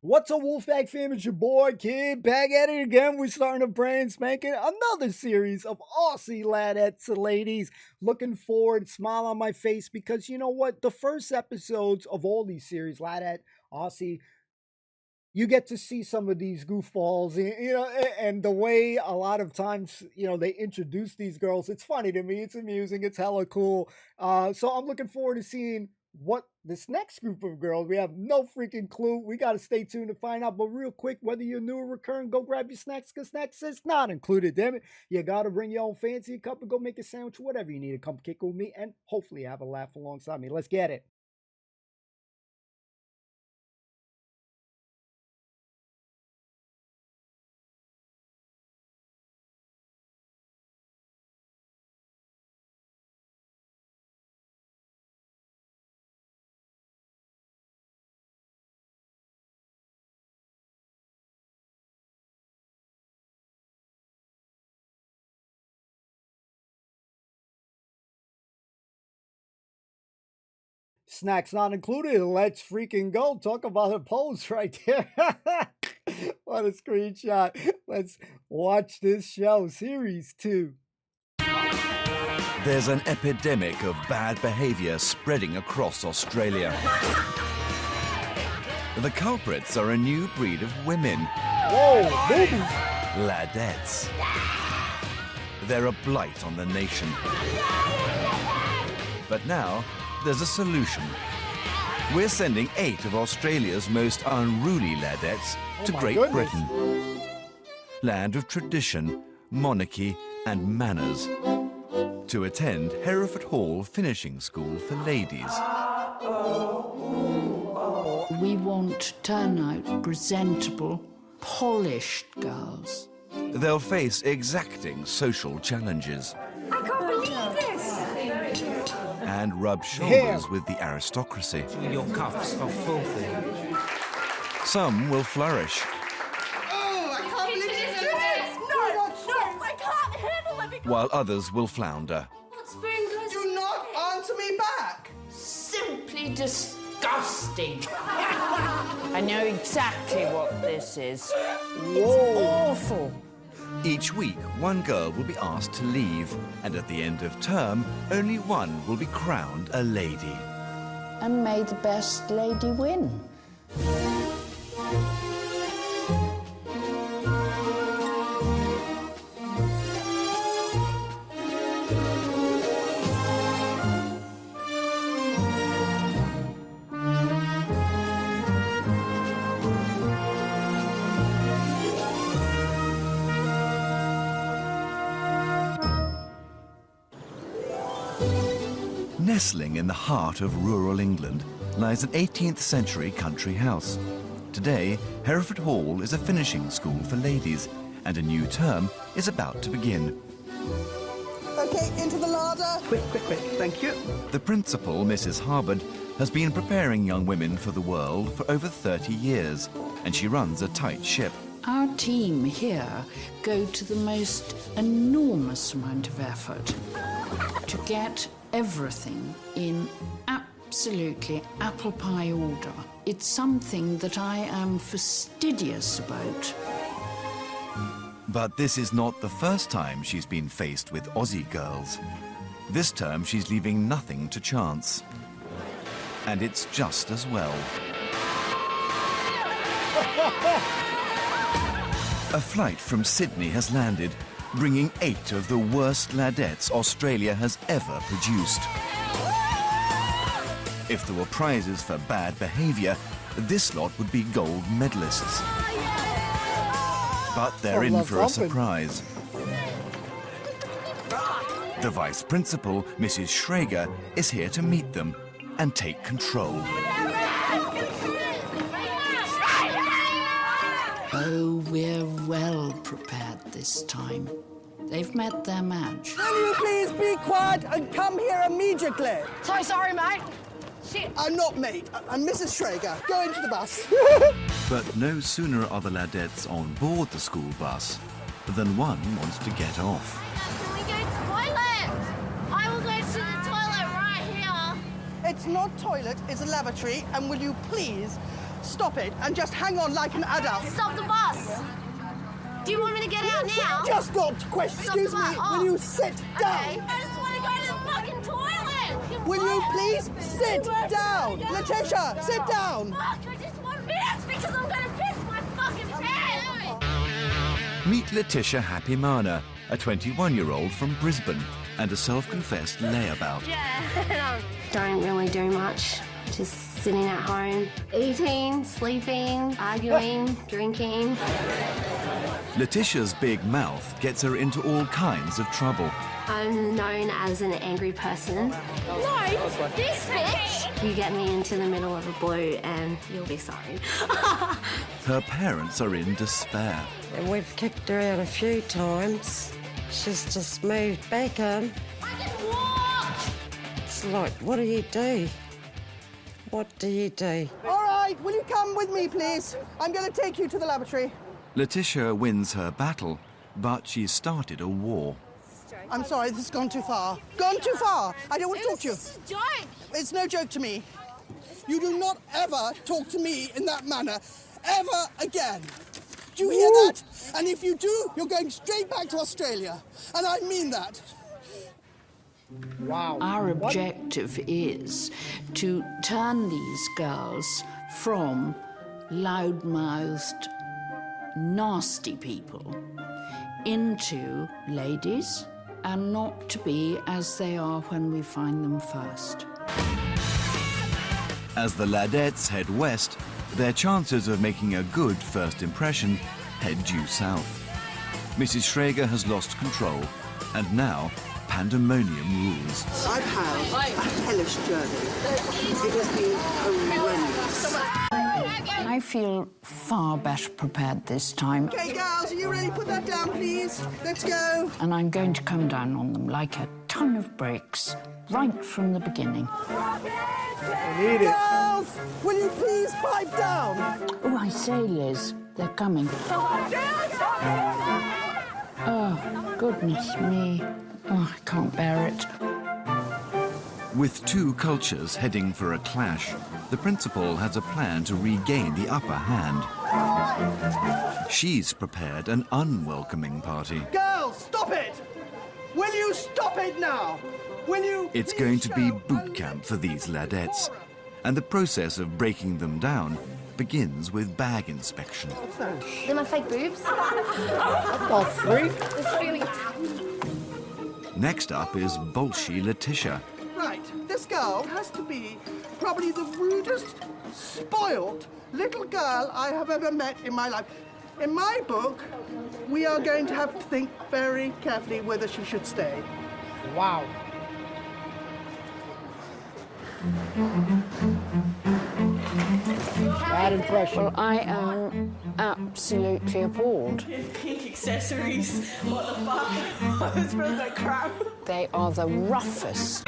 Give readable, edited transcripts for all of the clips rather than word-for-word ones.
What's a Wolfpack fam? It's your boy Kid, back at it again. We're starting a brand spanking another series of Aussie Laddettes ladies. Looking forward, smile on my face, because you know what? The first episodes of all these series, Laddette, Aussie, you get to see some of these goofballs, and the way a lot of times, they introduce these girls. It's funny to me. It's amusing. It's hella cool. So I'm looking forward to seeing what this next group of girls. We have no freaking clue. We got to stay tuned to find out. But real quick, whether you're new or recurring, go grab your snacks, because snacks is not included, damn it. You got to bring your own fancy cup and go make a sandwich, whatever you need to come kick with me, and hopefully have a laugh alongside me. Let's get it. Snacks not included. Let's freaking go. Talk about a pose right there. What a screenshot. Let's watch this show. Series 2. There's an epidemic of bad behaviour spreading across Australia. The culprits are a new breed of women. Whoa, babies. Laddettes. They're a blight on the nation. But now, there's a solution. We're sending 8 of Australia's most unruly laddettes to Great Britain. Land of tradition, monarchy and manners. To attend Hereford Hall Finishing School for Ladies. We want turnout, presentable, polished girls. They'll face exacting social challenges. I can't believe this! And rub shoulders with the aristocracy. Your cuffs are filthy. Some will flourish. Oh, I can't believe this! No, I can't handle it! While others will flounder. Do not answer me back! Simply disgusting. I know exactly what this is. It's awful. Each week, one girl will be asked to leave, and at the end of term, only one will be crowned a lady. And may the best lady win. Nestling in the heart of rural England lies an 18th century country house. Today, Hereford Hall is a finishing school for ladies, and a new term is about to begin. Okay, into the larder. Quick, thank you. The principal, Mrs. Harbord, has been preparing young women for the world for over 30 years, and she runs a tight ship. Our team here go to the most enormous amount of effort to get everything in absolutely apple pie order. It's something that I am fastidious about. But this is not the first time she's been faced with Aussie girls. This term she's leaving nothing to chance. And it's just as well. A flight from Sydney has landed, bringing 8 of the worst laddettes Australia has ever produced. If there were prizes for bad behaviour, this lot would be gold medalists. But they're in for a surprise. The vice principal, Mrs. Schrager, is here to meet them and take control. Oh, we're well prepared this time. They've met their match. Will you please be quiet and come here immediately? So sorry, mate. Shit. I'm not mate. I'm Mrs. Schrager. Go into the bus. But no sooner are the laddettes on board the school bus than one wants to get off. Can we go to the toilet? I will go to the toilet right here. It's not toilet, it's a lavatory. And will you please stop it and just hang on like an adult. Stop the bus! Do you want me to get out now? Just not question. Excuse me, will you sit down? Okay. I just want to go to the fucking toilet! Will you please sit down? Letitia, sit down. Fuck, I just want to piss because I'm going to piss my fucking pants! Meet Letitia Happy Mana, a 21-year-old from Brisbane and a self-confessed layabout. Yeah. Don't really do much. Just sitting at home, eating, sleeping, arguing, drinking. Letitia's big mouth gets her into all kinds of trouble. I'm known as an angry person. No, this bitch! You get me into the middle of a blue and you'll be sorry. Her parents are in despair. We've kicked her out a few times. She's just moved back in. I can walk! It's like, what do you do? What do you do? All right, will you come with me, please? I'm going to take you to the lavatory. Letitia wins her battle, but she's started a war. I'm sorry, this has gone too far. Gone too far. I don't want to talk to you. It's a joke! It's no joke to me. You do not ever talk to me in that manner, ever again. Do you hear that? And if you do, you're going straight back to Australia. And I mean that. Wow. Our objective is to turn these girls from loud-mouthed, nasty people into ladies and not to be as they are when we find them first. As the Laddettes head west, their chances of making a good first impression head due south. Mrs. Schrager has lost control, and now pandemonium rules. I've had a hellish journey. It has been horrendous. I feel far better prepared this time. Okay, girls, are you ready? Put that down, please. Let's go. And I'm going to come down on them like a ton of bricks, right from the beginning. I need it. Girls, will you please pipe down? Oh, I say, Liz, they're coming. Oh, goodness me. Oh, I can't bear it. With two cultures heading for a clash, the principal has a plan to regain the upper hand. She's prepared an unwelcoming party. Girls, stop it! Will you stop it now? Will you? It's going to be boot camp for these Laddettes, and the process of breaking them down begins with bag inspection. They're my fake boobs. Oh, freak. This feeling. Next up is Bolshy Letitia. Right, this girl has to be probably the rudest, spoiled little girl I have ever met in my life. In my book, we are going to have to think very carefully whether she should stay. Wow. Bad impression. Well, I am absolutely appalled. Pink accessories. What the fuck? It smells like crap. They are the roughest.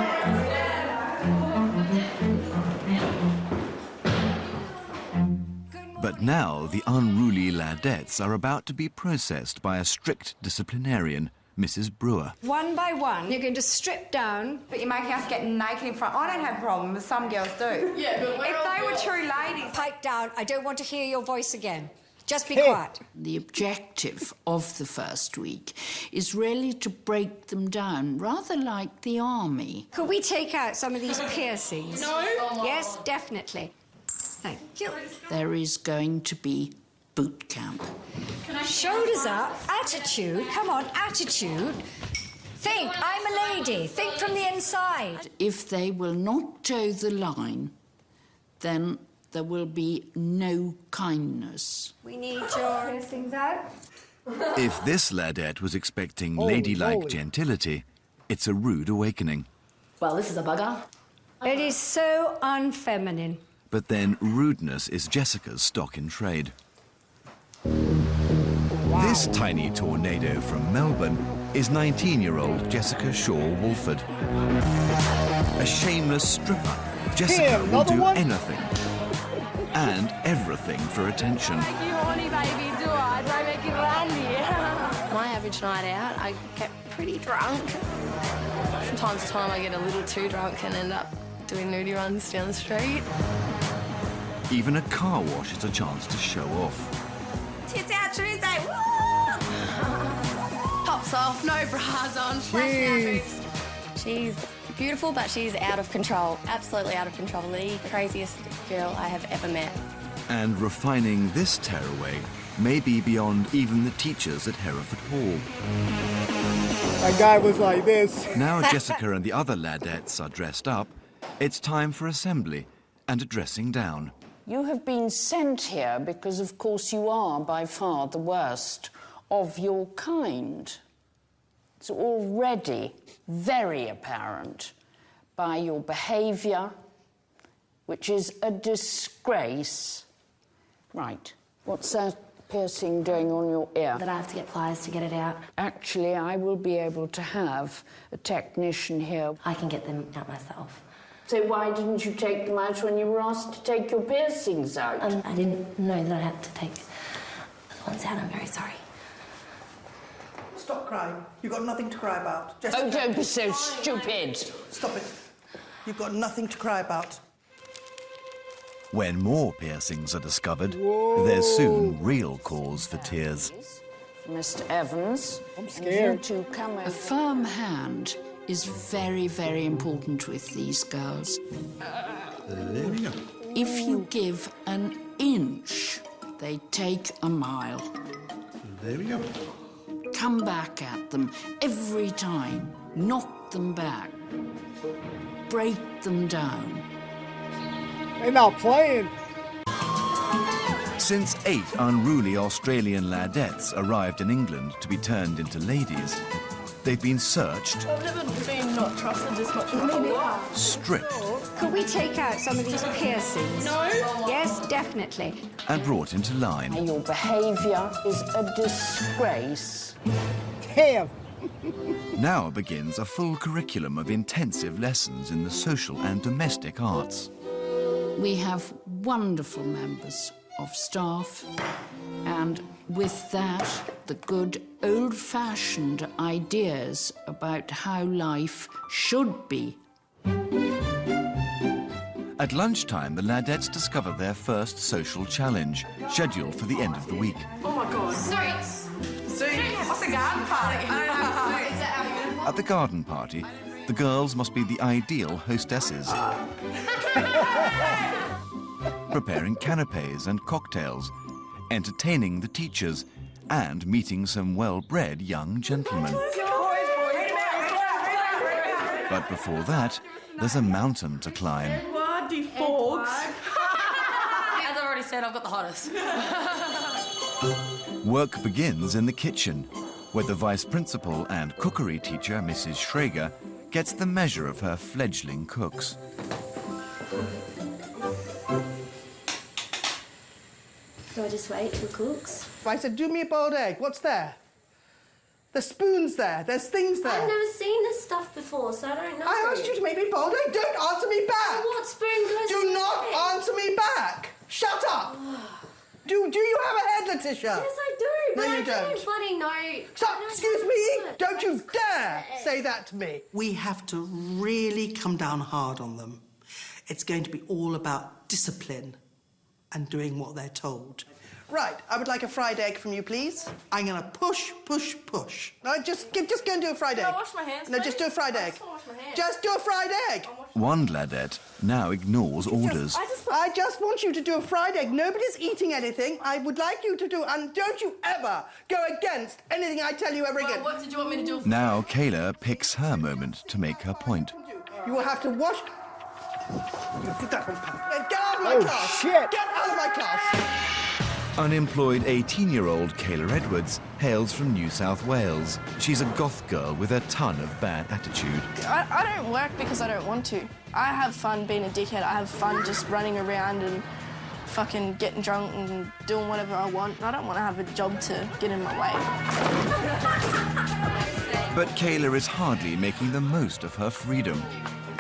But now the unruly Laddettes are about to be processed by a strict disciplinarian, Mrs. Brewer. One by one, you're going to strip down. But you're making us get naked in front. I don't have a problem, but some girls do. Yeah, but if they were true ladies... Pipe down. I don't want to hear your voice again. Just be quiet. The objective of the first week is really to break them down, rather like the army. Could we take out some of these piercings? No. Yes, definitely. Thank you. There is going to be boot camp. Shoulders up, attitude. Come on, attitude. Think, I'm a lady. Think from the inside. If they will not toe the line, then there will be no kindness. We need your piercings out. If this Laddette was expecting Holy ladylike moly. gentility, it's a rude awakening. Well, this is a bugger. It is so unfeminine. But then rudeness is Jessica's stock in trade. This tiny tornado from Melbourne is 19-year-old Jessica Shaw-Wolford. A shameless stripper, Jessica will another do one? anything and everything for attention. You horny baby, do I? Do I make you run here? My average night out, I get pretty drunk. From time to time, I get a little too drunk and end up doing nudie runs down the street. Even a car wash is a chance to show off. Pops off, no bras on, flashing our boobs. She's beautiful, but she's out of control. Absolutely out of control. The craziest girl I have ever met. And refining this tearaway may be beyond even the teachers at Hereford Hall. That guy was like this. Now Jessica and the other Laddettes are dressed up, it's time for assembly and a dressing down. You have been sent here because, of course, you are by far the worst of your kind. It's already very apparent by your behaviour, which is a disgrace. Right, what's that piercing doing on your ear? That I have to get pliers to get it out. Actually, I will be able to have a technician here. I can get them out myself. So why didn't you take them out when you were asked to take your piercings out? I didn't know that I had to take the ones out. I'm very sorry. Stop crying. You've got nothing to cry about. Oh, don't be so stupid. Stop it. You've got nothing to cry about. When more piercings are discovered, there's soon real cause for tears. Mr. Evans, I'm scared. And you two come over. A firm hand is very, very important with these girls. There we go. If you give an inch, they take a mile. There we go. Come back at them every time. Knock them back. Break them down. They're not playing. Since 8 unruly Australian Laddettes arrived in England to be turned into ladies, they've been searched, I've never been not trusted this much before. stripped, Could we take out some of these piercings? No. Yes, definitely. and brought into line. Your behaviour is a disgrace. Damn. Now begins a full curriculum of intensive lessons in the social and domestic arts. We have wonderful members of staff, and with that, the good old-fashioned ideas about how life should be. At lunchtime, the Laddettes discover their first social challenge, scheduled for the end of the week. Oh my god. Suits. Suits. What's a garden party? I don't have suits. Is that our uniform? At the garden party, the girls must be the ideal hostesses. Preparing canapes and cocktails, entertaining the teachers, and meeting some well-bred young gentlemen. But before that, there's a mountain to climb. As I already said, I've got the hottest. Work begins in the kitchen, where the vice principal and cookery teacher, Mrs. Schrager, gets the measure of her fledgling cooks. Do I just wait till cooks? I said, do me a boiled egg. What's there? There's spoons there. There's things there. I've never seen this stuff before, so I don't know. I asked you to make me boiled egg. Don't answer me back. What spoon goes Do in the not egg? answer me back. Shut up. Do you have a head, Letitia? Yes, I do. No, but you I don't. don't bloody know. Stop, excuse me. Don't you dare it. say that to me. We have to really come down hard on them. It's going to be all about discipline and doing what they're told. Right, I would like a fried egg from you, please. I'm going to push, push, push. No, just go and do a fried egg. Can I wash my hands, No, please? just do a fried I egg. just wanna wash my hands. Just do a fried egg. One Laddette now ignores orders. I just want you to do a fried egg. Nobody's eating anything. I would like you to do, and don't you ever go against anything I tell you ever again. What did you want me to do? Now Kayla picks her moment to make her point. You will have to wash. Put that on. Get out of my class. Shit. Get out of my class. Unemployed 18-year-old Kayla Edwards hails from New South Wales. She's a goth girl with a ton of bad attitude. I don't work because I don't want to. I have fun being a dickhead. I have fun just running around and fucking getting drunk and doing whatever I want. I don't want to have a job to get in my way. But Kayla is hardly making the most of her freedom.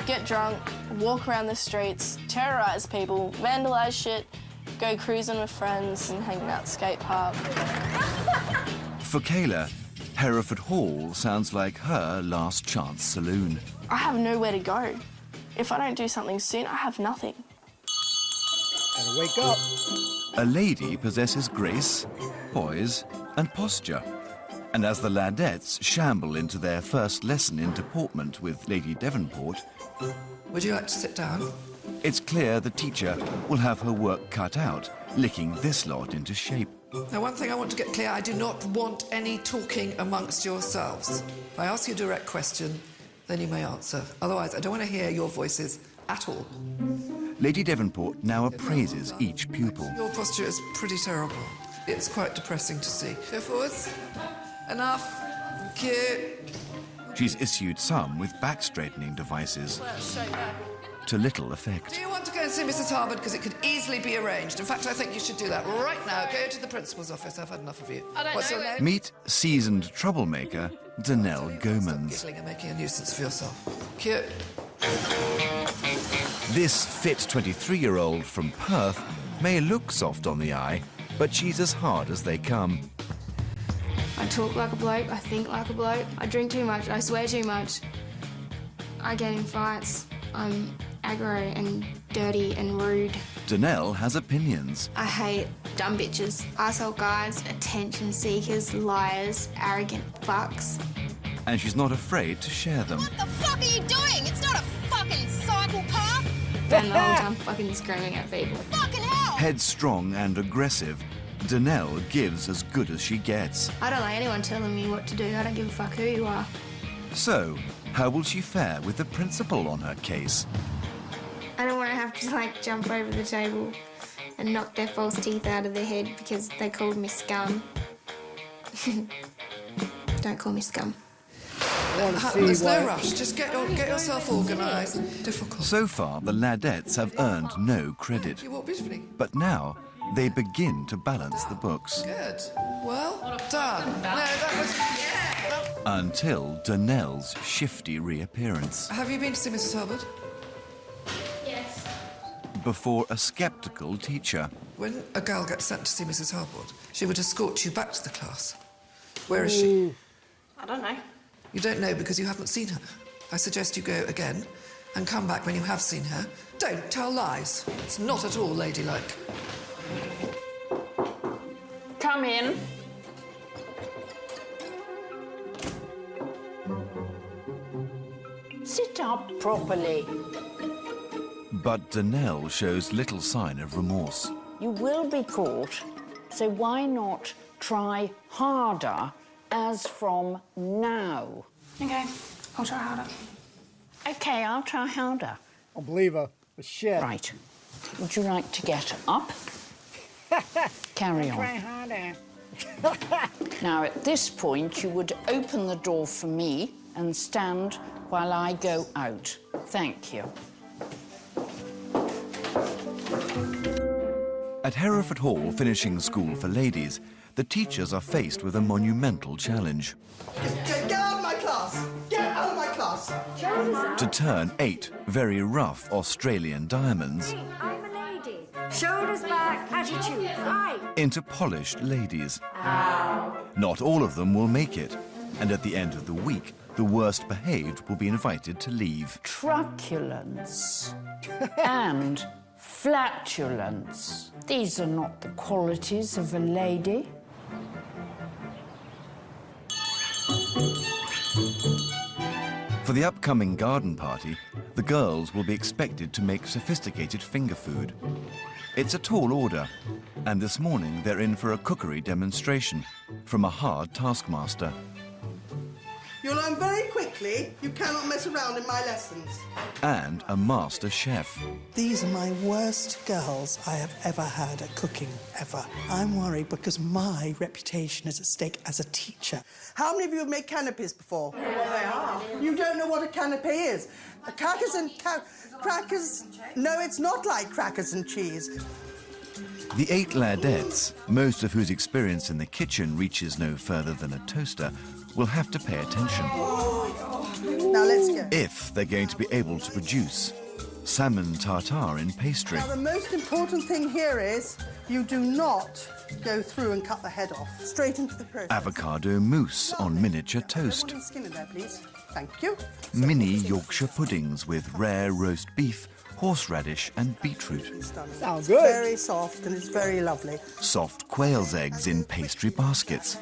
Get drunk, walk around the streets, terrorise people, vandalise shit, go cruising with friends and hanging out at the skate park. For Kayla, Hereford Hall sounds like her last chance saloon. I have nowhere to go. If I don't do something soon, I have nothing. Gotta wake up. A lady possesses grace, poise, and posture. And as the Laddettes shamble into their first lesson in deportment with Lady Devonport... Would you like to sit down? It's clear the teacher will have her work cut out, licking this lot into shape. Now, one thing I want to get clear, I do not want any talking amongst yourselves. If I ask you a direct question, then you may answer. Otherwise, I don't want to hear your voices at all. Lady Devonport now appraises each pupil. Your posture is pretty terrible. It's quite depressing to see. Go forwards. Enough. Cute. She's issued some with back-straightening devices. To little effect. Do you want to go and see Mrs. Harwood? Because it could easily be arranged. In fact, I think you should do that right now. Go to the principal's office. I've had enough of you. What's your name? Meet seasoned troublemaker Danelle Gomans. Giggling and making a nuisance for yourself. Cute. This fit 23-year-old from Perth may look soft on the eye, but she's as hard as they come. I talk like a bloke, I think like a bloke, I drink too much, I swear too much. I get in fights, I'm aggro and dirty and rude. Danelle has opinions. I hate dumb bitches, arsehole guys, attention seekers, liars, arrogant fucks. And she's not afraid to share them. What the fuck are you doing? It's not a fucking cycle path. And the whole time fucking screaming at people. Fucking hell! Headstrong and aggressive, Danelle gives as good as she gets. I don't like anyone telling me what to do. I don't give a fuck who you are. So, how will she fare with the principal on her case? I don't want to have to, like, jump over the table and knock their false teeth out of their head because they called me scum. Don't call me scum. There's no rush. Just get yourself organised. Difficult. So far, the Laddettes have earned no credit. You walk beautifully. But now, they begin to balance the books. Good. Well done. No, that was... Yeah. Until Danelle's shifty reappearance. Have you been to see Mrs. Harwood? Yes. Before a sceptical teacher. When a girl gets sent to see Mrs. Harwood, she would escort you back to the class. Where is she? I don't know. You don't know because you haven't seen her. I suggest you go again and come back when you have seen her. Don't tell lies. It's not at all ladylike. Come in. Sit up properly. But Danelle shows little sign of remorse. You will be caught, so why not try harder as from now? Okay, I'll try harder. Okay, I'll try harder. I believe her. But shit. Right. Would you like to get up? Carry on. Try harder. Now, at this point, you would open the door for me and stand while I go out. Thank you. At Hereford Hall, finishing school for ladies, the teachers are faced with a monumental challenge. Get out of my class! Get out of my class! To turn 8 very rough Australian diamonds I'm a lady. Shoulders back, attitude, right. into polished ladies. Ow. Not all of them will make it, and at the end of the week, the worst behaved will be invited to leave. Truculence and flatulence. These are not the qualities of a lady. For the upcoming garden party, the girls will be expected to make sophisticated finger food. It's a tall order, and this morning they're in for a cookery demonstration from a hard taskmaster. You'll learn very quickly you cannot mess around in my lessons. And a master chef. These are my worst girls I have ever had at cooking, ever. I'm worried because my reputation is at stake as a teacher. How many of you have made canapes before? Well, they are. You don't know what a canapé is. Crackers and crackers... No, it's not like crackers and cheese. The 8 Laddettes, most of whose experience in the kitchen reaches no further than a toaster, will have to pay attention. Now let's go. If they're going to be able to produce salmon tartare in pastry. Now the most important thing here is you do not go through and cut the head off. Straight into the process. Avocado mousse on miniature toast. Put skin in there, please. Thank you. Mini Yorkshire puddings with rare roast beef horseradish and beetroot. Sounds good. good. Very soft and it's very lovely. Soft quail's eggs in pastry baskets.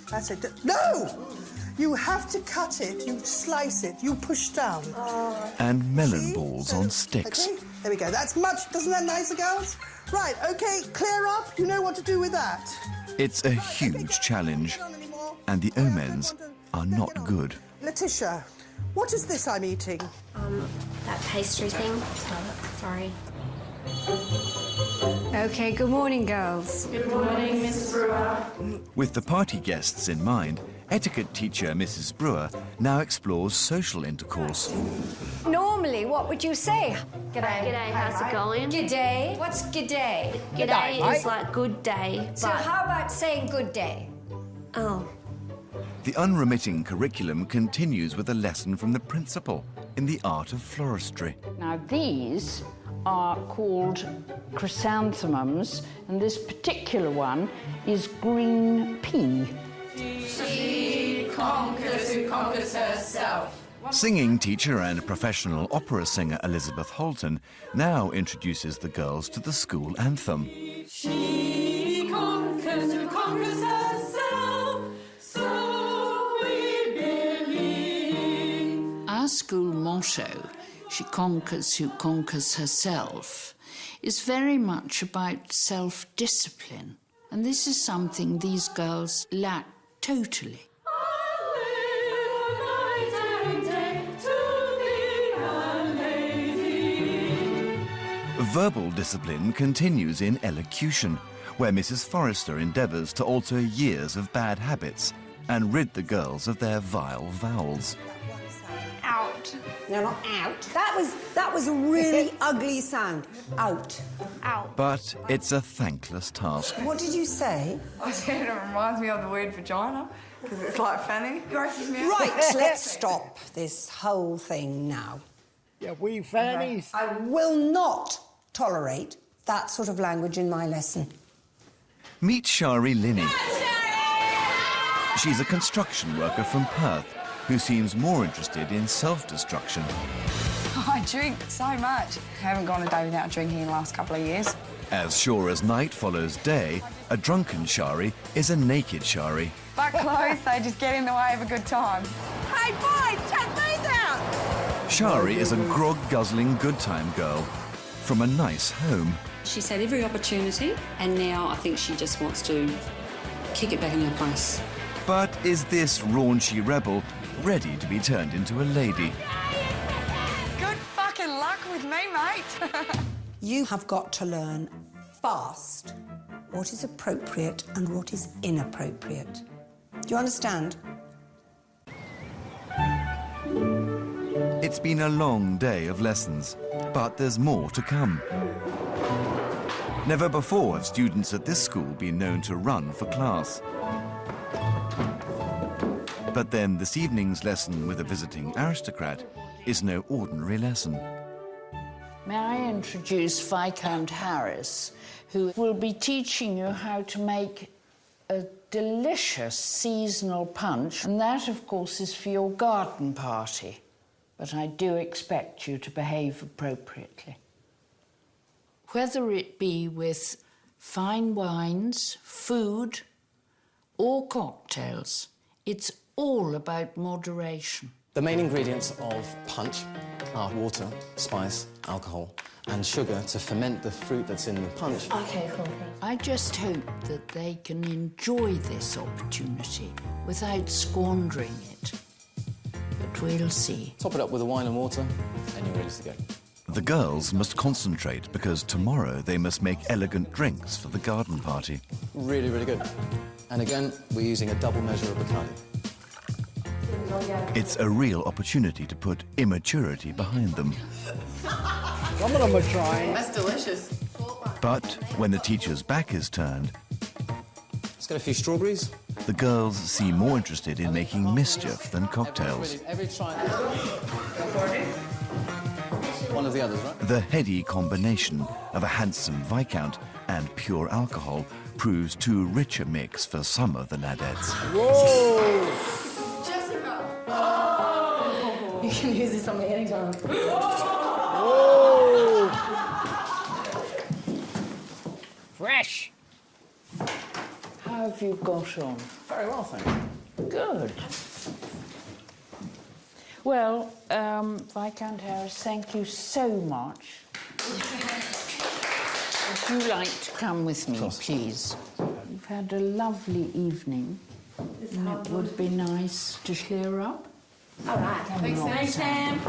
That's it. No! You have to cut it, you slice it, you push down. And melon balls on sticks. Okay, there we go. That's much, doesn't that nicer, girls? Right, okay, clear up. You know what to do with that. It's a huge challenge, and the omens are not good. Letitia, what is this I'm eating? That pastry thing. Sorry. OK, good morning, girls. Good morning, Mrs. Brewer. With the party guests in mind, etiquette teacher Mrs. Brewer now explores social intercourse. Normally, what would you say? G'day. G'day, how's it going? G'day. What's g'day? G'day is like good day, So how about saying good day? Oh. The unremitting curriculum continues with a lesson from the principal in the art of floristry. Now, these are called chrysanthemums, and this particular one is green pea. She conquers who conquers herself. Singing teacher and professional opera singer Elizabeth Holton now introduces the girls to the school anthem. She conquers who conquers herself, so we believe. Our school motto, "She conquers who conquers herself," is very much about self-discipline. And this is something these girls lack totally. Verbal discipline continues in elocution, where Mrs. Forrester endeavours to alter years of bad habits and rid the girls of their vile vowels. Out. No, not out. That was a really ugly sound. Out. Out. But it's a thankless task. What did you say? I said it reminds me of the word vagina, because it's like fanny. Grosses me out. Right, let's stop this whole thing now. Yeah, we fannies. I will not tolerate that sort of language in my lesson. Meet Shari Linney. She's a construction worker from Perth who seems more interested in self-destruction. I drink so much. I haven't gone a day without drinking in the last couple of years. As sure as night follows day, a drunken Shari is a naked Shari. But clothes, they just get in the way of a good time. Hey, boys, check these out! Shari is a grog-guzzling good-time girl from a nice home. She's had every opportunity, and now I think she just wants to kick it back in her face. But is this raunchy rebel ready to be turned into a lady? Good fucking luck with me, mate. You have got to learn fast what is appropriate and what is inappropriate. Do you understand? It's been a long day of lessons, but there's more to come. Never before have students at this school been known to run for class. But then this evening's lesson with a visiting aristocrat is no ordinary lesson. May I introduce Viscount Harris, who will be teaching you how to make a delicious seasonal punch, and that, of course, is for your garden party. But I do expect you to behave appropriately. Whether it be with fine wines, food, or cocktails, it's all about moderation. The main ingredients of punch are water, spice, alcohol, and sugar to ferment the fruit that's in the punch. OK, cool. I just hope that they can enjoy this opportunity without squandering it. But we'll see. Top it up with the wine and water, and you're ready to go. The girls must concentrate because tomorrow they must make elegant drinks for the garden party. Really, really good. And again, we're using a double measure of Bacardi. It's a real opportunity to put immaturity behind them. Some of them are trying. That's delicious. But when the teacher's back is turned, Let's get a few strawberries. the girls seem more interested in making mischief than cocktails. Every try. One of the others, right? The heady combination of a handsome Viscount and pure alcohol proves too rich a mix for some of the Laddettes. Whoa! You can use this on me anytime. Whoa! Fresh. How have you got on? Very well, thank you. Good. Well, Viscount Harris, thank you so much. Would you like to come with me, please? We've had a lovely evening. And it would be nice to clear up. All right. Thanks, Sam.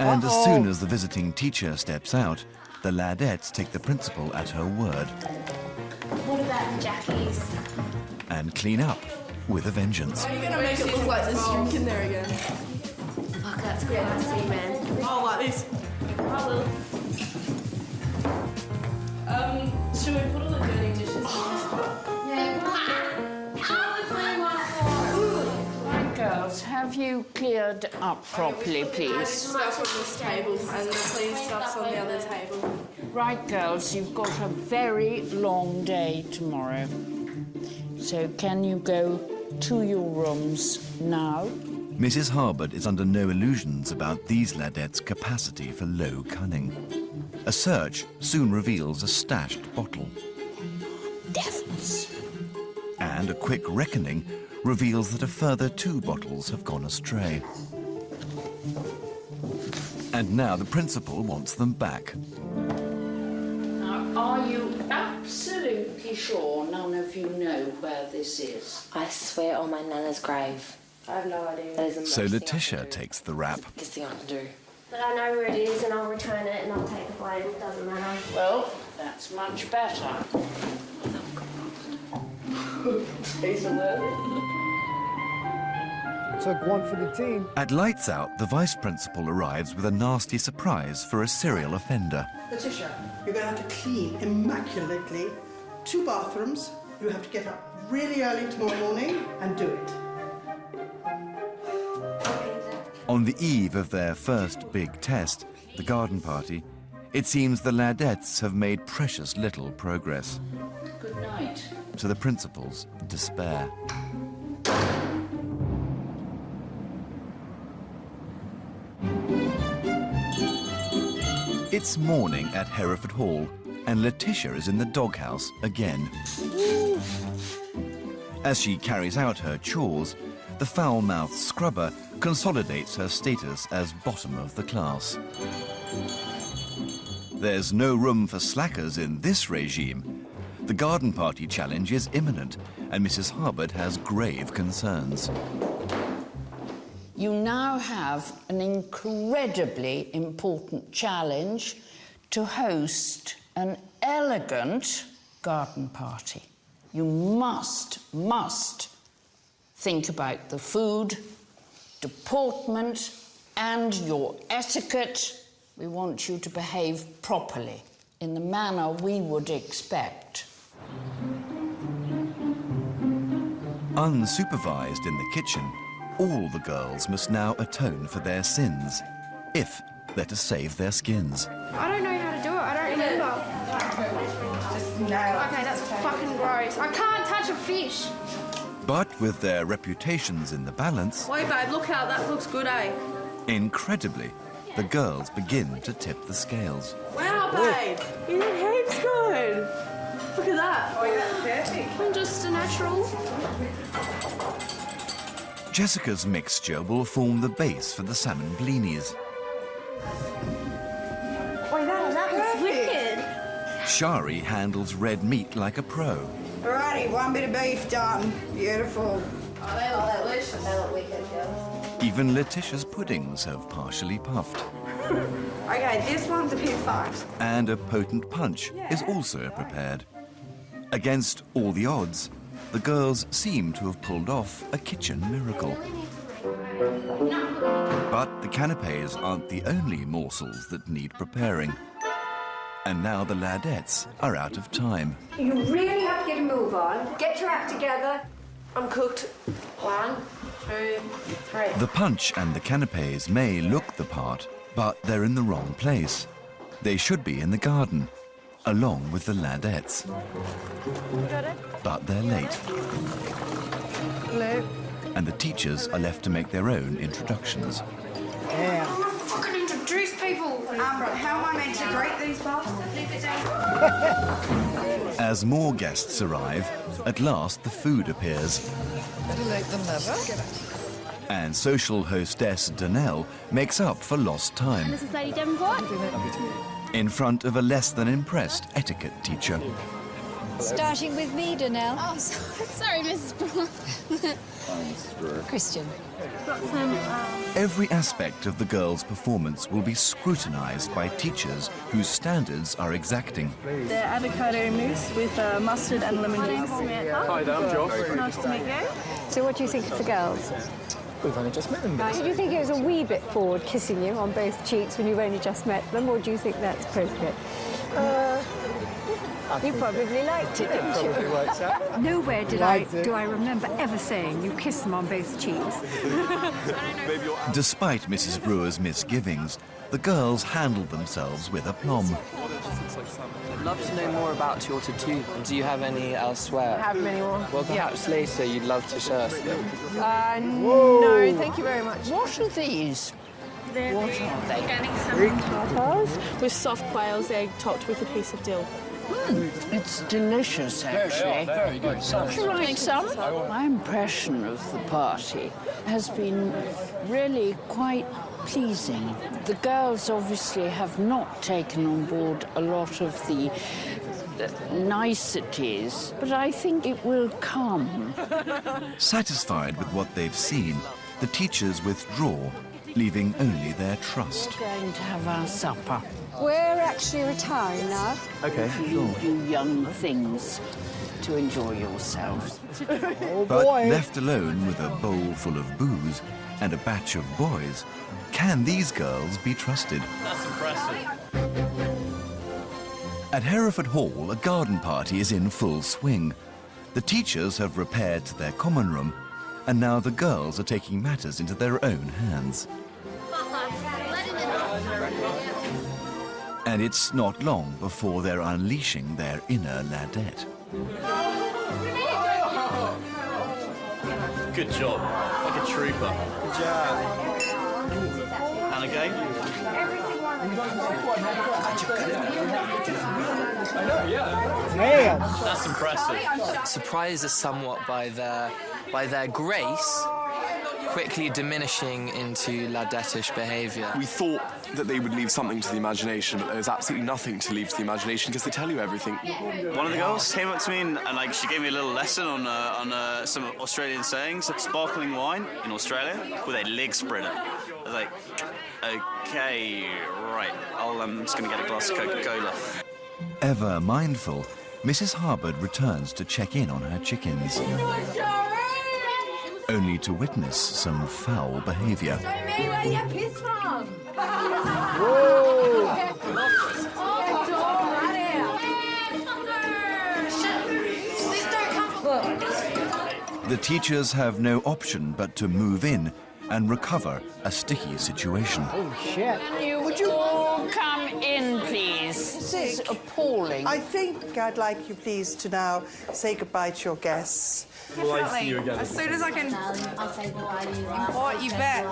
And as soon as the visiting teacher steps out, the Laddettes take the principal at her word What about Jackie's? and clean up with a vengeance. Are you gonna make it look like there's drink in there again? Fuck, that's classy, man. Oh, like this. Should we put all the dirty dishes in? Right, girls, have you cleared up properly, please? Stuff on this table and the clean stuff's on the other table. Right, girls, you've got a very long day tomorrow. So can you go to your rooms now? Mrs. Harbord is under no illusions about these Laddettes' capacity for low cunning. A search soon reveals a stashed bottle. Devils. And a quick reckoning reveals that a further 2 bottles have gone astray. And now the principal wants them back. Now, are you absolutely sure none of you know where this is? I swear on my nana's grave. I have no idea. That is the So most thing I Letitia can do. takes the rap. This thing I can do. But I know where it is and I'll return it and I'll take the blame. It doesn't matter. Well, that's much better. Took one for the team. At lights out, the vice principal arrives with a nasty surprise for a serial offender. Letitia, you're going to have to clean immaculately 2 bathrooms. You have to get up really early tomorrow morning and do it. On the eve of their first big test, the garden party, it seems the Laddettes have made precious little progress. Good night. To the principal's despair. It's morning at Hereford Hall, and Letitia is in the doghouse again. As she carries out her chores, the foul-mouthed scrubber consolidates her status as bottom of the class. There's no room for slackers in this regime. The garden party challenge is imminent, and Mrs. Harbord has grave concerns. You now have an incredibly important challenge to host an elegant garden party. You must think about the food, deportment, and your etiquette. We want you to behave properly, in the manner we would expect. Unsupervised in the kitchen, all the girls must now atone for their sins, if they're to save their skins. I don't know how to do it. I don't remember. Okay, that's fucking gross. I can't touch a fish. But with their reputations in the balance, Wait, babe, look how that looks good, eh? incredibly, the girls begin to tip the scales. Wow, babe, you look heaps good. Look at that. Oh, yeah, perfect. I'm just a natural. Jessica's mixture will form the base for the salmon blinis. Oh, that looks wicked. Shari handles red meat like a pro. Alrighty, 1 bit of beef done. Beautiful. Oh, they look delicious. They look wicked, girls. Even Letitia's puddings have partially puffed. Okay, this one's a bit fucked. And a potent punch is also prepared. Against all the odds, the girls seem to have pulled off a kitchen miracle. But the canapes aren't the only morsels that need preparing. And now the Laddettes are out of time. You really have to get a move on. Get your act together. I'm cooked. 1, 2, 3. The punch and the canapes may look the part, but they're in the wrong place. They should be in the garden, along with the Laddettes. But they're late. Hello. And the teachers are left to make their own introductions. I'm not fucking introduced people. People, how am I meant to greet these bastards? As more guests arrive, at last the food appears. Better late than never. And social hostess Danelle makes up for lost time This is Lady Devonport. in front of a less than impressed etiquette teacher. Starting with me, Danelle. Oh, sorry, Mrs. Brewer. Christian. Every aspect of the girls' performance will be scrutinized by teachers whose standards are exacting. They're avocado mousse with mustard and lemon juice. Hi there, I'm Josh. Nice to meet you. So what do you think of the girls? We've only just met them. Do you think it was a wee bit forward kissing you on both cheeks when you've only just met them, or do you think that's appropriate? You probably liked it, didn't you? Probably works out. Nowhere do I remember ever saying you kiss them on both cheeks. Despite Mrs. Brewer's misgivings, the girls handled themselves with aplomb. I'd love to know more about your tattoo. Do you have any elsewhere? I have many more. Well, perhaps later you'd love to show us them. No, thank you very much. What are these? What are they? Organic salmon tartars with soft quail's egg topped with a piece of dill. It's delicious, actually. Very good. Would you like some? My impression of the party has been really quite pleasing. The girls obviously have not taken on board a lot of the niceties, but I think it will come. Satisfied with what they've seen, the teachers withdraw, leaving only their trust. We're going to have our supper. We're actually retiring now. Okay, You do young things to enjoy yourselves. But left alone with a bowl full of booze and a batch of boys, can these girls be trusted? That's impressive. At Hereford Hall, a garden party is in full swing. The teachers have repaired to their common room, and now the girls are taking matters into their own hands. And it's not long before they're unleashing their inner Laddette. Good job. Like a trooper. Good job. And again? I know, yeah. Damn. That's impressive. Surprised us somewhat by their grace quickly diminishing into Laddette-ish behaviour. We thought that they would leave something to the imagination, but there's absolutely nothing to leave to the imagination because they tell you everything. One of the girls came up to me and like she gave me a little lesson on some Australian sayings. Sparkling wine in Australia with a leg spreader. I was like, okay, right. I'm just going to get a glass of Coca-Cola. Ever mindful, Mrs. Harbord returns to check in on her chickens, only to witness some foul behaviour. Show me where you piss from. The teachers have no option but to move in and recover a sticky situation. Oh, shit. Would you all come in, please? This is appalling. I think I'd like you, please, to now say goodbye to your guests. Definitely. As soon as I can import you back.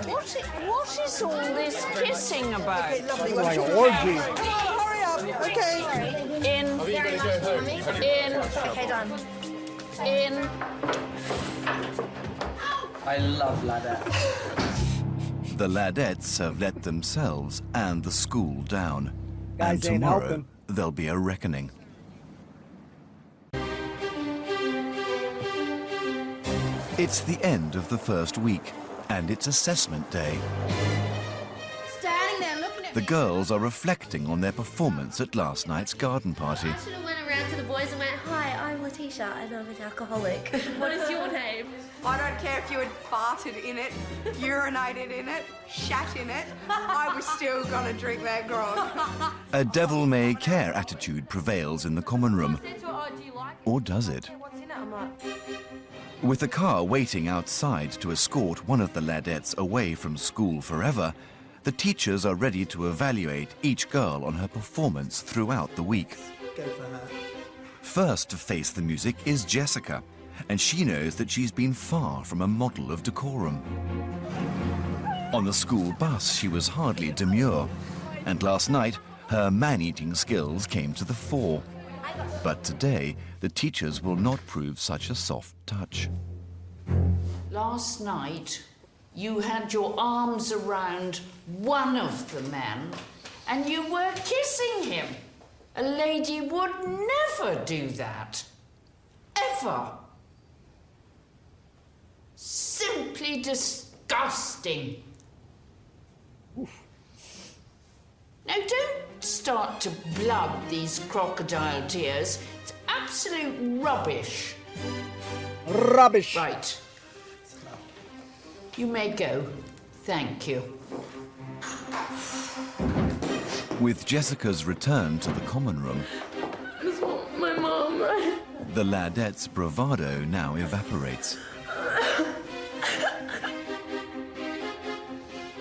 What is all this kissing about? Okay, lovely. Like an orgy. Hurry up. Okay. In. Okay, done. In. I love Laddette. The Laddettes have let themselves and the school down. Guys And ain't tomorrow, helping. there'll be a reckoning. It's the end of the first week, and it's assessment day. Standing there looking at The me. girls are reflecting on their performance at last night's garden party. I should have went around to the boys and went, hi, I'm Letitia and I'm an alcoholic. What is your name? I don't care if you had farted in it, urinated in it, shat in it. I was still gonna drink that grog. A devil-may-care attitude prevails in the common room. Or does it? What's in it? I'm like, With a car waiting outside to escort one of the Laddettes away from school forever, the teachers are ready to evaluate each girl on her performance throughout the week. Go for her. First to face the music is Jessica, and she knows that she's been far from a model of decorum. On the school bus, she was hardly demure, And last night, her man-eating skills came to the fore. But today, the teachers will not prove such a soft touch. Last night, you had your arms around one of the men and you were kissing him. A lady would never do that. Ever. Simply disgusting. Oof. Now, don't start to blub these crocodile tears. It's absolute rubbish. Rubbish. Right. You may go. Thank you. With Jessica's return to the common room, I just want my mom, right? the Laddette's bravado now evaporates.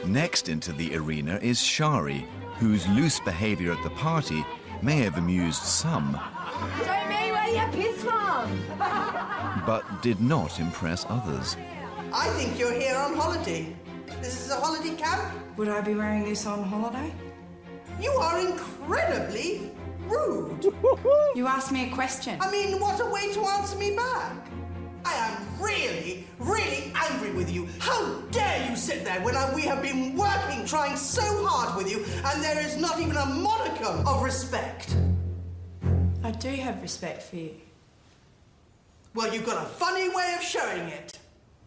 Next into the arena is Shari, whose loose behaviour at the party may have amused some, Show me where you piss from! but did not impress others. I think you're here on holiday. This is a holiday camp? Would I be wearing this on holiday? You are incredibly rude. You asked me a question. I mean, what a way to answer me back. I am really, really angry with you. How dare you sit there when we have been working, trying so hard with you, and there is not even a modicum of respect. I do have respect for you. Well, you've got a funny way of showing it.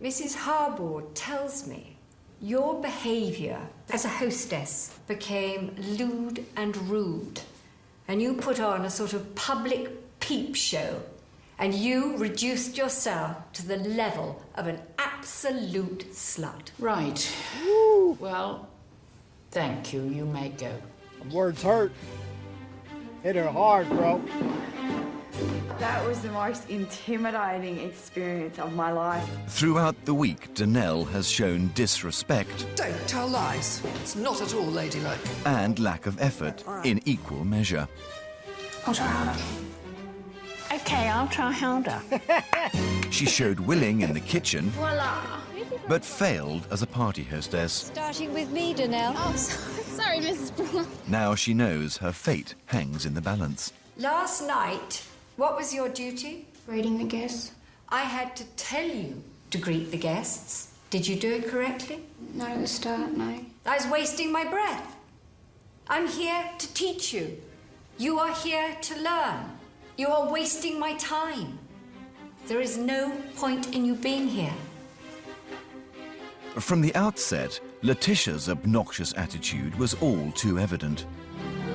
Mrs. Harbord tells me your behaviour as a hostess became lewd and rude, and you put on a sort of public peep show, and you reduced yourself to the level of an absolute slut. Right. Well, thank you. You may go. Words hurt. Hit her hard, bro. That was the most intimidating experience of my life. Throughout the week, Danelle has shown disrespect Don't tell lies. It's not at all ladylike. and lack of effort in equal measure. I'll try harder. Okay, I'll try harder. She showed willing in the kitchen, Voila! but failed as a party hostess. Starting with me, Danelle. Oh, sorry, Mrs. Brewer. Now she knows her fate hangs in the balance. Last night, what was your duty? Greeting the guests. I had to tell you to greet the guests. Did you do it correctly? Not at the start, no. I was wasting my breath. I'm here to teach you. You are here to learn. You are wasting my time. There is no point in you being here. From the outset, Letitia's obnoxious attitude was all too evident.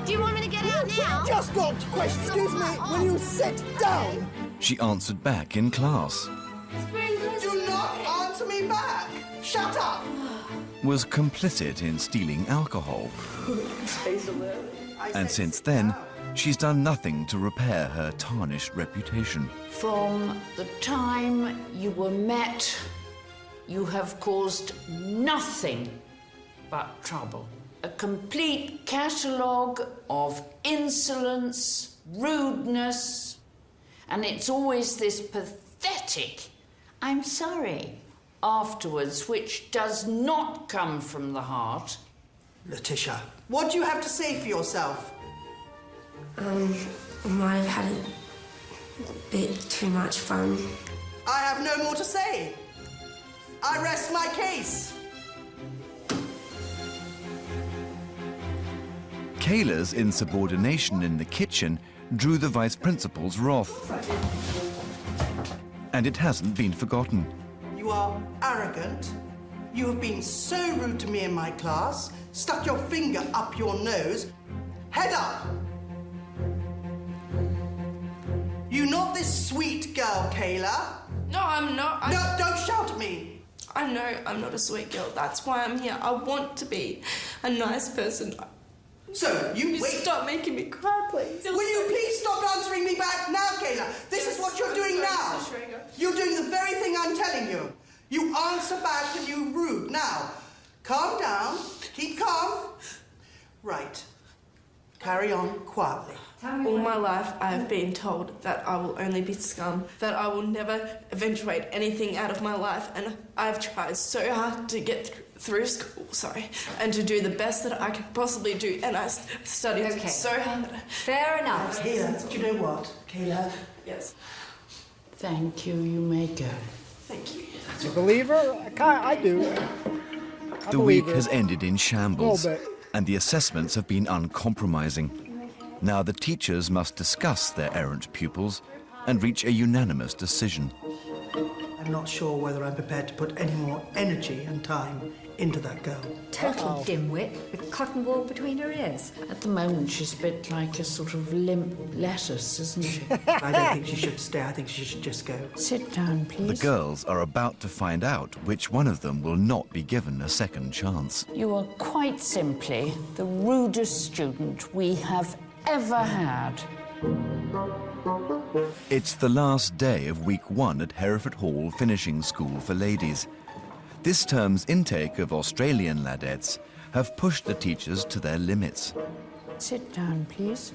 Do you want me to get out now? Just got to question. Excuse me, will you sit down? She answered back in class, Do not answer me back. Shut up. was complicit in stealing alcohol, and since then, she's done nothing to repair her tarnished reputation. From the time you were met, you have caused nothing but trouble. A complete catalogue of insolence, rudeness, and it's always this pathetic, "I'm sorry," afterwards, which does not come from the heart. Letitia, what do you have to say for yourself? I might have had a bit too much fun. I have no more to say. I rest my case. Kayla's insubordination in the kitchen drew the vice principal's wrath. And it hasn't been forgotten. You are arrogant. You have been so rude to me in my class, stuck your finger up your nose. Head up! You not this sweet girl, Kayla? No, I'm not. No, don't shout at me. I know I'm not a sweet girl. That's why I'm here. I want to be a nice person. So, you wait. Stop making me cry, please. Will you please stop answering me back now, Kayla? This is what you're doing now. You're doing the very thing I'm telling you. You answer back and you rude. Now, calm down. Keep calm. Right. Carry on quietly. All my life, I have been told that I will only be scum, that I will never eventuate anything out of my life, and I've tried so hard to get through school, and to do the best that I could possibly do. And I studied so hard. Fair enough. Kayla, do you know what? Kayla? Yes. Thank you. You may go. Thank you. You believe her? I do. The week has ended in shambles, A little bit. and the assessments have been uncompromising. Now the teachers must discuss their errant pupils and reach a unanimous decision. I'm not sure whether I'm prepared to put any more energy and time into that girl. Total dimwit with cotton wool between her ears. At the moment, she's a bit like a sort of limp lettuce, isn't she? I don't think she should stay. I think she should just go. Sit down, The please. girls are about to find out which one of them will not be given a second chance. You are quite simply the rudest student we have ever had. It's the last day of week 1 at Hereford Hall Finishing School for Ladies. This term's intake of Australian Laddettes have pushed the teachers to their limits. Sit down, please.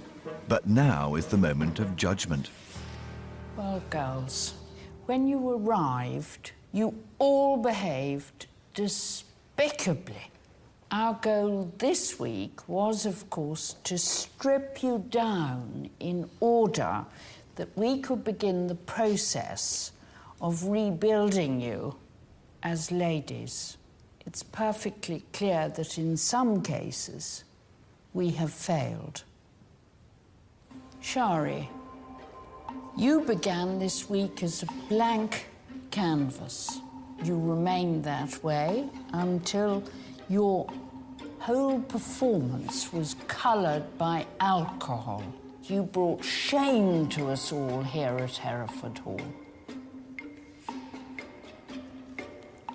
But now is the moment of judgment. Well, girls, when you arrived, you all behaved despicably. Our goal this week was, of course, to strip you down in order that we could begin the process of rebuilding you as ladies. It's perfectly clear that in some cases we have failed. Shari, you began this week as a blank canvas. You remained that way until your whole performance was coloured by alcohol. You brought shame to us all here at Hereford Hall.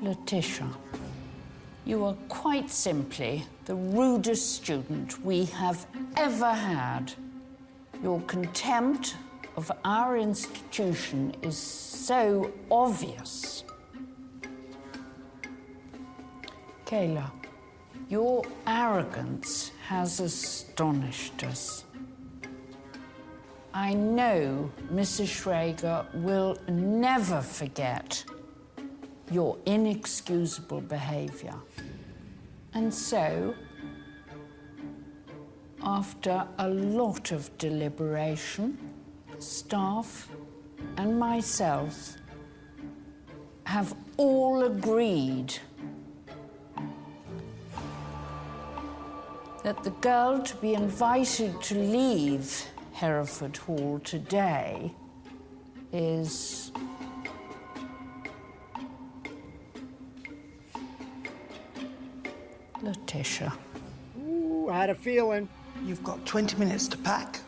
Letitia, you are quite simply the rudest student we have ever had. Your contempt of our institution is so obvious. Kayla, your arrogance has astonished us. I know Mrs. Schrager will never forget your inexcusable behaviour. And so, after a lot of deliberation, staff and myself have all agreed that the girl to be invited to leave Hereford Hall today is Letitia. Ooh, I had a feeling. You've got 20 minutes to pack.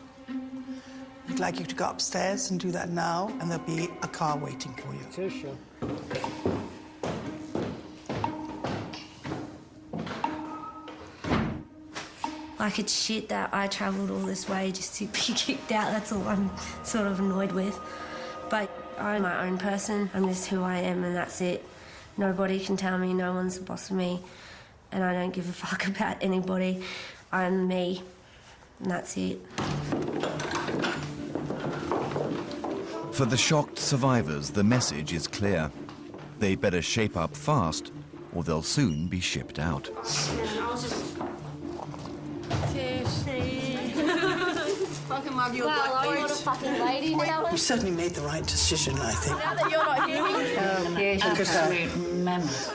I'd like you to go upstairs and do that now, and there'll be a car waiting for you. Letitia. Like it's shit that I travelled all this way just to be kicked out. That's all I'm sort of annoyed with. But I'm my own person. I'm just who I am, and that's it. Nobody can tell me, no one's the boss of me, and I don't give a fuck about anybody. I'm me, and that's it. For the shocked survivors, the message is clear. They better shape up fast, or they'll soon be shipped out. Fucking love you, Well, I'm not a fucking lady now. You certainly made the right decision, I think. Now that you're not here, Absolute menace.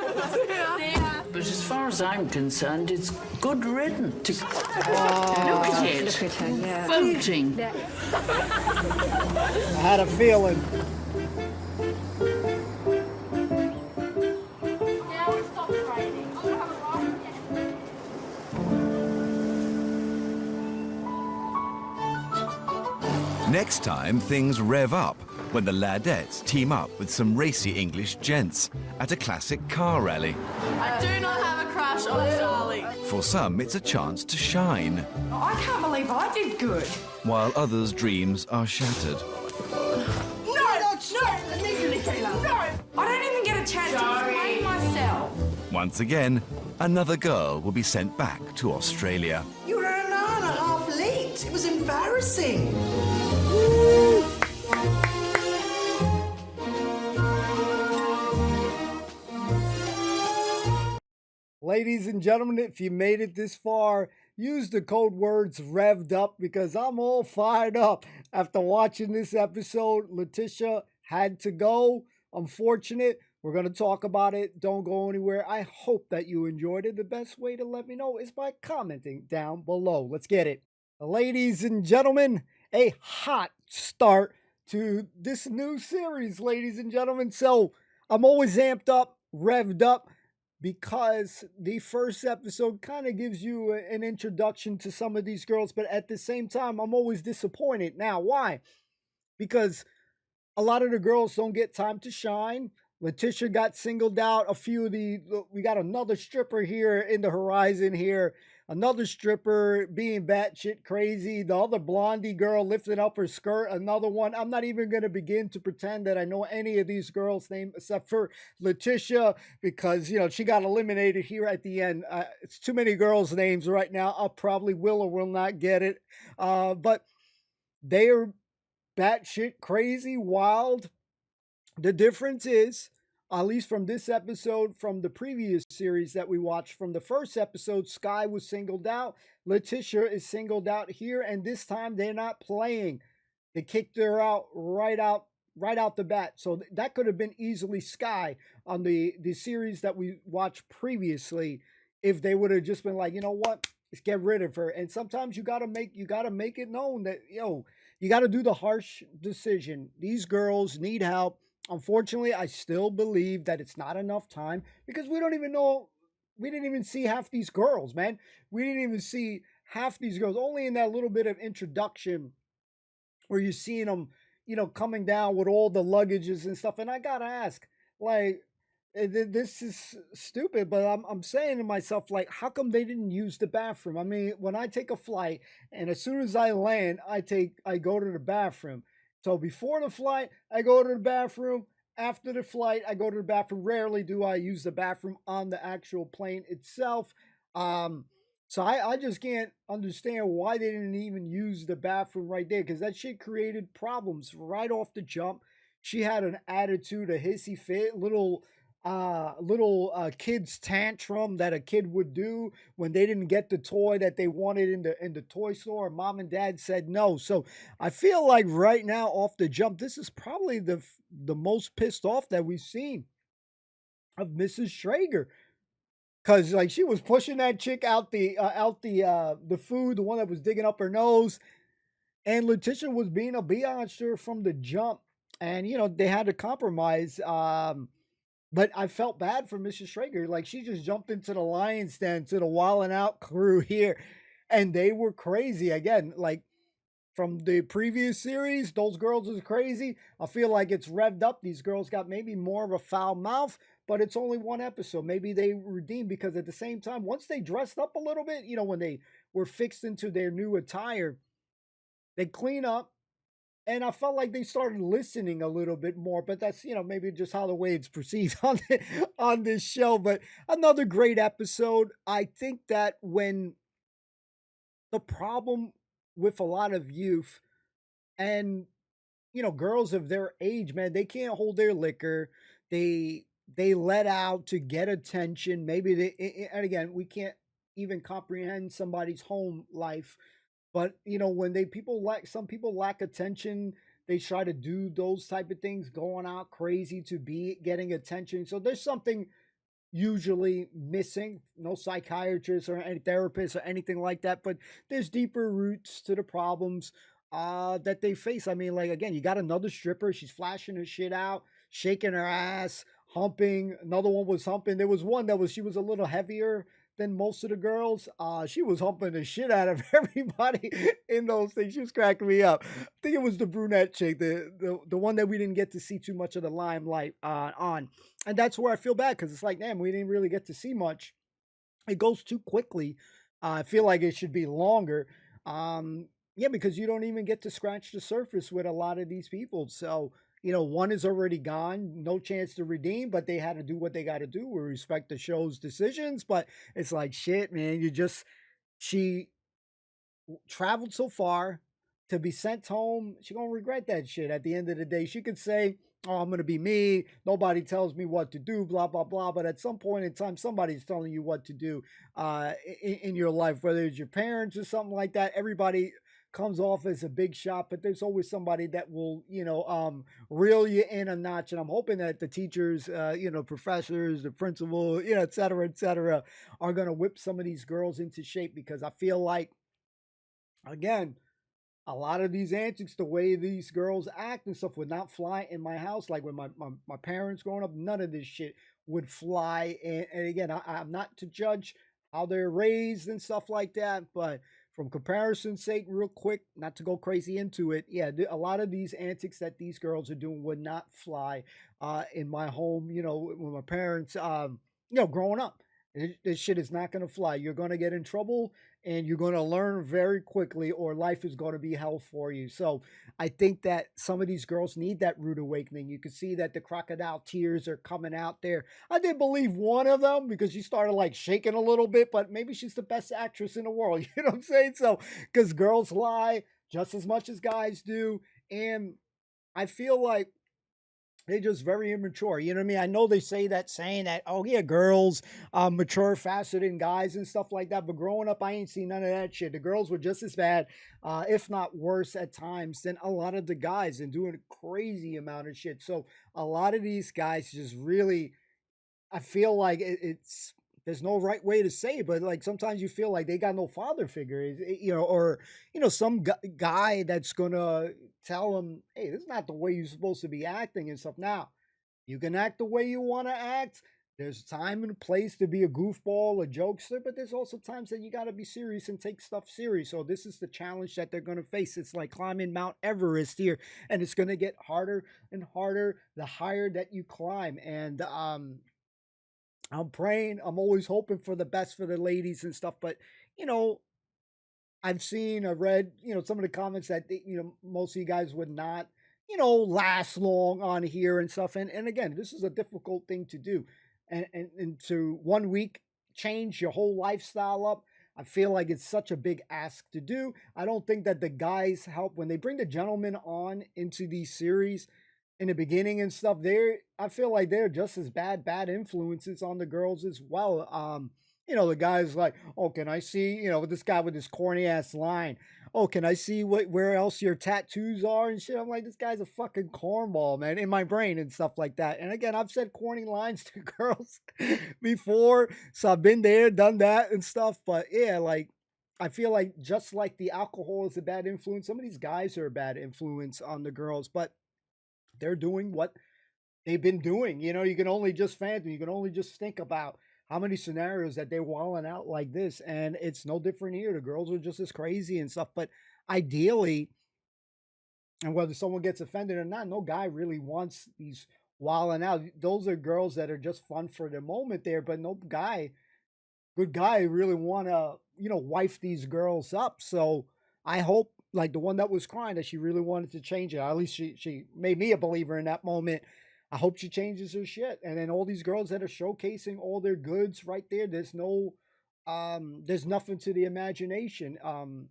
But as far as I'm concerned, it's good riddance. Look at it. Look at her, yeah. Voting. I had a feeling. Next time, things rev up when the Laddettes team up with some racy English gents at a classic car rally. I do not have a crush on Charlie. For some, it's a chance to shine, I can't believe I did good. while others' dreams are shattered. I don't even get a chance to explain myself. Once again, another girl will be sent back to Australia. You were an hour and a half late. It was embarrassing. Ladies and gentlemen, if you made it this far, use the code words revved up because I'm all fired up. After watching this episode, Letitia had to go. Unfortunate. We're going to talk about it. Don't go anywhere. I hope that you enjoyed it. The best way to let me know is by commenting down below. Let's get it. Ladies and gentlemen, a hot start to this new series, ladies and gentlemen. So I'm always amped up, revved up, because the first episode kind of gives you an introduction to some of these girls, but at the same time, I'm always disappointed. Now, why? Because a lot of the girls don't get time to shine. Letitia got singled out. We got another stripper here in the horizon here. Another stripper being batshit crazy. The other blondie girl lifting up her skirt. Another one. I'm not even going to begin to pretend that I know any of these girls' names except for Letitia because, she got eliminated here at the end. It's too many girls' names right now. I probably will or will not get it. But they are batshit crazy, wild. The difference is, at least from this episode, from the previous series that we watched, from the first episode, Sky was singled out. Letitia is singled out here, and this time they're not playing. They kicked her out right out the bat. So that could have been easily Sky on the series that we watched previously if they would have just been like, you know what, let's get rid of her. And sometimes you gotta make it known that, you got to do the harsh decision. These girls need help. Unfortunately, I still believe that it's not enough time because we don't even know. We didn't even see half these girls, man. We didn't even see half these girls. Only in that little bit of introduction where you're seeing them, coming down with all the luggages and stuff. And I got to ask, like, this is stupid, but I'm saying to myself, like, how come they didn't use the bathroom? I mean, when I take a flight and as soon as I land, I go to the bathroom. So before the flight, I go to the bathroom. After the flight, I go to the bathroom. Rarely do I use the bathroom on the actual plane itself. So I just can't understand why they didn't even use the bathroom right there because that shit created problems right off the jump. She had an attitude, a hissy fit, little kid's tantrum that a kid would do when they didn't get the toy that they wanted in the toy store. Mom and dad said no. So I feel like right now off the jump, this is probably the most pissed off that we've seen of Mrs. Schrager. Cause like she was pushing that chick out the food, the one that was digging up her nose, and Letitia was being a biatcher from the jump. And they had to compromise. But I felt bad for Mrs. Schrager. Like she just jumped into the lion's den to the Wildin' Out crew here, and they were crazy again. Like from the previous series, those girls was crazy. I feel like it's revved up. These girls got maybe more of a foul mouth, but it's only one episode. Maybe they redeemed because at the same time, once they dressed up a little bit, when they were fixed into their new attire, they clean up. And I felt like they started listening a little bit more, but that's, maybe just how the way it's perceived on this show. But another great episode. I think that when the problem with a lot of youth and, girls of their age, man, they can't hold their liquor. They let out to get attention. Maybe and again, we can't even comprehend somebody's home life. But when some people lack attention, they try to do those type of things, going out crazy to be getting attention. So there's something usually missing. No psychiatrist or any therapist or anything like that, but there's deeper roots to the problems that they face. I mean, like again, you got another stripper. She's flashing her shit out, shaking her ass, humping. Another one was humping. There was one she was a little heavier than most of the girls. She was humping the shit out of everybody in those things. She was cracking me up. I think it was the brunette chick, the one that we didn't get to see too much of the limelight on. And that's where I feel bad because it's like, damn, we didn't really get to see much. It goes too quickly. I feel like it should be longer. Yeah, because you don't even get to scratch the surface with a lot of these people. So, one is already gone, no chance to redeem, but they had to do what they got to do. We respect the show's decisions, but it's like, shit, man, she traveled so far to be sent home. She gonna regret that shit at the end of the day. She could say, oh, I'm going to be me. Nobody tells me what to do, blah, blah, blah. But at some point in time, somebody's telling you what to do in your life, whether it's your parents or something like that. Everybody comes off as a big shot, but there's always somebody that will, reel you in a notch. And I'm hoping that the teachers, professors, the principal, et cetera, are going to whip some of these girls into shape, because I feel like, again, a lot of these antics, the way these girls act and stuff, would not fly in my house. Like when my parents growing up, none of this shit would fly. And again, I'm not to judge how they're raised and stuff like that, but from comparison's sake, real quick, not to go crazy into it, yeah, a lot of these antics that these girls are doing would not fly in my home, with my parents, growing up. This shit is not going to fly. You're going to get in trouble, and you're going to learn very quickly, or life is going to be hell for you. So I think that some of these girls need that rude awakening. You can see that the crocodile tears are coming out there. I did believe one of them, because she started like shaking a little bit, but maybe she's the best actress in the world. You know what I'm saying? So, because girls lie just as much as guys do. And I feel like they're just very immature. You know what I mean? I know they say that saying that, oh yeah, girls mature faster than guys and stuff like that. But growing up, I ain't seen none of that shit. The girls were just as bad, if not worse at times, than a lot of the guys, and doing a crazy amount of shit. So a lot of these guys just really, I feel like it's, there's no right way to say it, but like sometimes you feel like they got no father figure, or some guy that's gonna tell them, hey, this is not the way you're supposed to be acting and stuff. Now, you can act the way you want to act. There's time and place to be a goofball, a jokester, but there's also times that you got to be serious and take stuff serious. So this is the challenge that they're going to face. It's like climbing Mount Everest here, and it's going to get harder and harder the higher that you climb. And I'm praying, I'm always hoping for the best for the ladies and stuff, but I read, some of the comments that, most of you guys would not, last long on here and stuff. And again, this is a difficult thing to do. And to 1 week change your whole lifestyle up, I feel like it's such a big ask to do. I don't think that the guys help when they bring the gentlemen on into these series in the beginning and stuff. I feel like they're just as bad influences on the girls as well. The guy's like, oh, can I see, this guy with this corny ass line, oh, can I see where else your tattoos are and shit? I'm like, this guy's a fucking cornball, man, in my brain and stuff like that. And again, I've said corny lines to girls before, so I've been there, done that and stuff. But yeah, like, I feel like just like the alcohol is a bad influence, some of these guys are a bad influence on the girls, but they're doing what they've been doing. You can only just fathom, you can only just think about how many scenarios that they're walling out like this, and it's no different here. The girls are just as crazy and stuff, but ideally, and whether someone gets offended or not, no guy really wants these walling out. Those are girls that are just fun for the moment there, but no good guy really want to, wife these girls up. So I hope, like the one that was crying, that she really wanted to change it. At least she made me a believer in that moment. I hope she changes her shit. And then all these girls that are showcasing all their goods right there, there's nothing to the imagination. I'm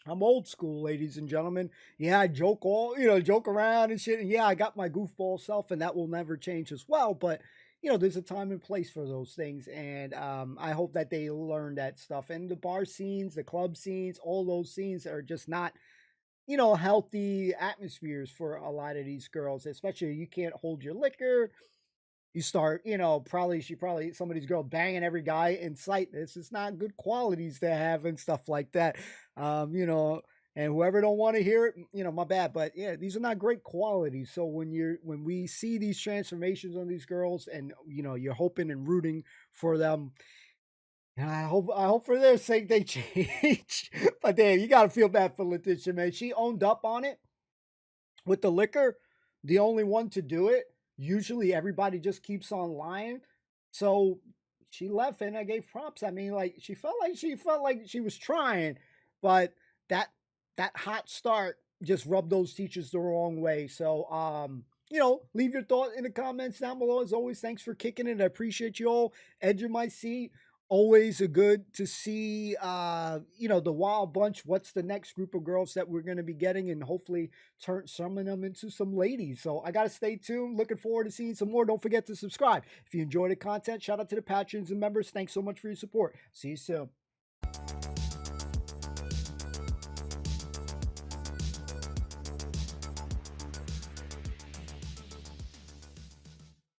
old school, ladies and gentlemen. Yeah, I joke around and shit. And yeah, I got my goofball self, and that will never change as well. But, there's a time and place for those things. And I hope that they learn that stuff. And the bar scenes, the club scenes, all those scenes are just not, healthy atmospheres for a lot of these girls, especially you can't hold your liquor. You start, some of these girls banging every guy in sight. This is not good qualities to have and stuff like that. And whoever don't want to hear it, my bad. But yeah, these are not great qualities. So when we see these transformations on these girls, and you're hoping and rooting for them, and I hope for their sake they change. But damn, you gotta feel bad for Letitia, man. She owned up on it with the liquor, the only one to do it. Usually everybody just keeps on lying. So she left, and I gave props. I mean, like, she felt like she was trying, but that hot start just rubbed those teachers the wrong way. So leave your thought in the comments down below. As always, thanks for kicking it. I appreciate you all. Edge of my seat Always good to see, the Wild Bunch. What's the next group of girls that we're going to be getting, and hopefully turn some of them into some ladies. So I got to stay tuned. Looking forward to seeing some more. Don't forget to subscribe. If you enjoyed the content, shout out to the patrons and members. Thanks so much for your support. See you soon.